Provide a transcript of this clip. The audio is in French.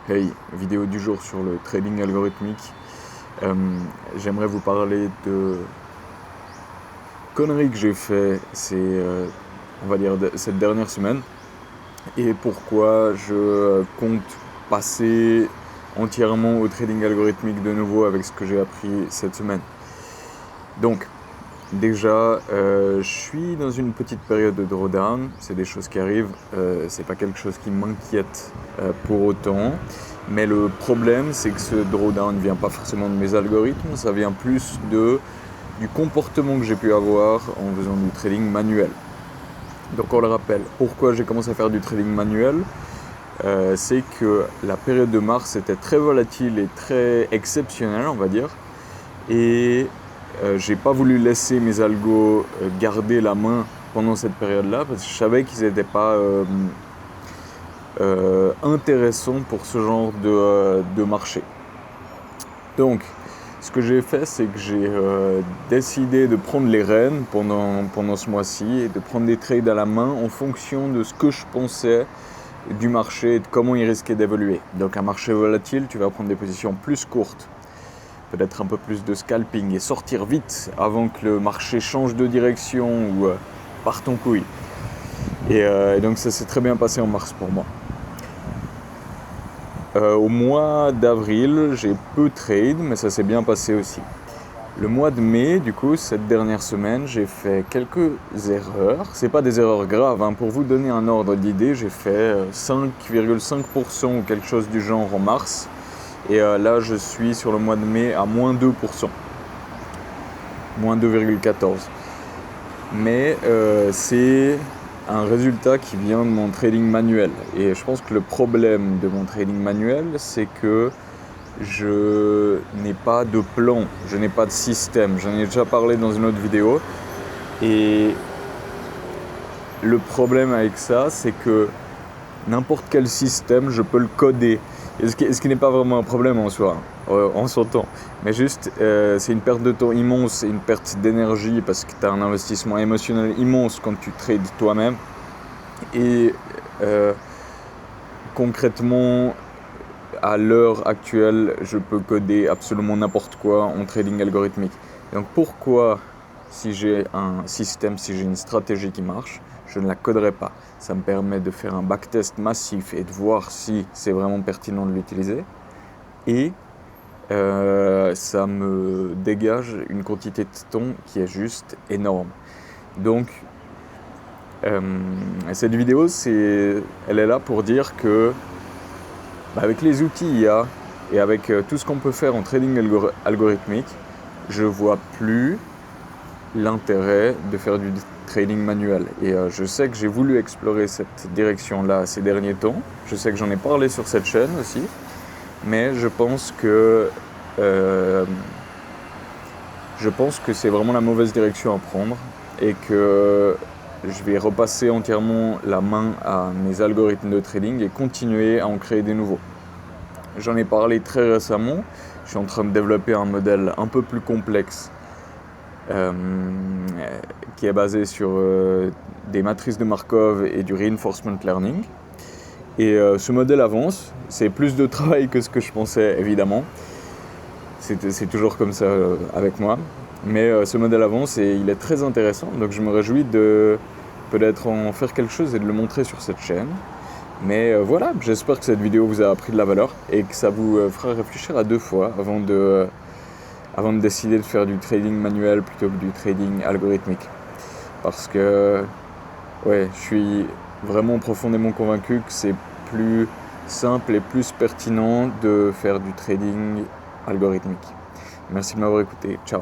Hey, vidéo du jour sur le trading algorithmique. J'aimerais vous parler de conneries que j'ai fait on va dire, cette dernière semaine et pourquoi je compte passer entièrement au trading algorithmique de nouveau avec ce que j'ai appris cette semaine. Donc, déjà, je suis dans une petite période de drawdown, c'est des choses qui arrivent, c'est pas quelque chose qui m'inquiète pour autant, mais le problème c'est que ce drawdown ne vient pas forcément de mes algorithmes, ça vient plus du comportement que j'ai pu avoir en faisant du trading manuel. Donc on le rappelle, pourquoi j'ai commencé à faire du trading manuel, c'est que la période de mars était très volatile et très exceptionnelle, on va dire, et j'ai pas voulu laisser mes algos garder la main pendant cette période-là parce que je savais qu'ils n'étaient pas intéressants pour ce genre de marché. Donc, ce que j'ai fait, c'est que j'ai décidé de prendre les rênes pendant ce mois-ci et de prendre des trades à la main en fonction de ce que je pensais du marché et de comment il risquait d'évoluer. Donc, un marché volatile, tu vas prendre des positions plus courtes, peut-être un peu plus de scalping et sortir vite avant que le marché change de direction ou parte en couille. Et donc ça s'est très bien passé en mars pour moi. Au mois d'avril, j'ai peu trade, mais ça s'est bien passé aussi. Le mois de mai, du coup, cette dernière semaine, j'ai fait quelques erreurs. C'est pas des erreurs graves, hein. Pour vous donner un ordre d'idée, j'ai fait 5,5% ou quelque chose du genre en mars. Et là, je suis sur le mois de mai à moins 2%, moins 2,14%. Mais c'est un résultat qui vient de mon trading manuel. Et je pense que le problème de mon trading manuel, c'est que je n'ai pas de plan, je n'ai pas de système. J'en ai déjà parlé dans une autre vidéo. Et le problème avec ça, c'est que n'importe quel système, je peux le coder. Et ce qui n'est pas vraiment un problème en soi, en son temps. Mais juste, c'est une perte de temps immense et une perte d'énergie parce que tu as un investissement émotionnel immense quand tu trades toi-même. Et concrètement, à l'heure actuelle, je peux coder absolument n'importe quoi en trading algorithmique. Donc pourquoi, si j'ai un système, si j'ai une stratégie qui marche, je ne la coderai pas. Ça me permet de faire un backtest massif et de voir si c'est vraiment pertinent de l'utiliser. Et ça me dégage une quantité de temps qui est juste énorme. Donc, cette vidéo, elle est là pour dire que avec les outils IA et avec tout ce qu'on peut faire en trading algorithmique, je vois plus l'intérêt de faire du trading manuel. Et je sais que j'ai voulu explorer cette direction-là ces derniers temps. Je sais que j'en ai parlé sur cette chaîne aussi. Mais je pense que c'est vraiment la mauvaise direction à prendre et que je vais repasser entièrement la main à mes algorithmes de trading et continuer à en créer des nouveaux. J'en ai parlé très récemment. Je suis en train de développer un modèle un peu plus complexe qui est basé sur des matrices de Markov et du reinforcement learning. Et ce modèle avance. C'est plus de travail que ce que je pensais, évidemment. C'est toujours comme ça avec moi. Mais ce modèle avance et il est très intéressant. Donc je me réjouis de peut-être en faire quelque chose et de le montrer sur cette chaîne. Mais voilà, j'espère que cette vidéo vous a appris de la valeur et que ça vous fera réfléchir à deux fois avant de décider de faire du trading manuel plutôt que du trading algorithmique. Parce que je suis vraiment profondément convaincu que c'est plus simple et plus pertinent de faire du trading algorithmique. Merci de m'avoir écouté. Ciao.